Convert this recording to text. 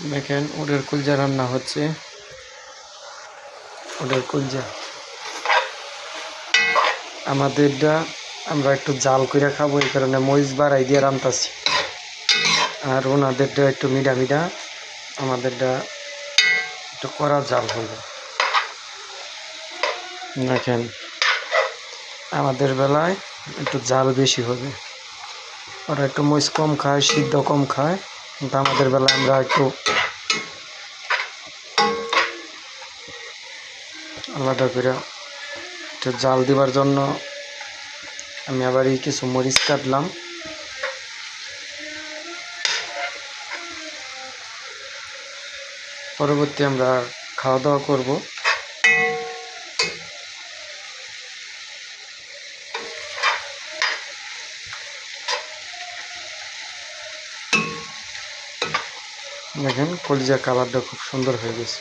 দেখেন ওটের কুলজা রান্না হচ্ছে। ওটের কুলজা আমাদেরটা আমরা একটু জাল করে খাবো, এই কারণে মরিচ বাড়াই দিয়ে রান্তাছি। আর ওনাদেরটা একটু মিঠা মিঠা, আমাদেরটা একটু কড়া জাল হবে। দেখেন আমাদের বেলায় একটু জাল বেশি হবে, ওরা একটু মরিচ কম খায়, সিদ্ধ কম খায়, কিন্তু আমাদের বেলায় আমরা একটু আলাদা করে একটু জাল দিবার জন্য আমি আবার এই কিছু মরিচ কাটলাম। পরবর্তী আমরা খাওয়া দাওয়া করব। দেখেন কলিজা কালারটা খুব সুন্দর হয়ে গেছে।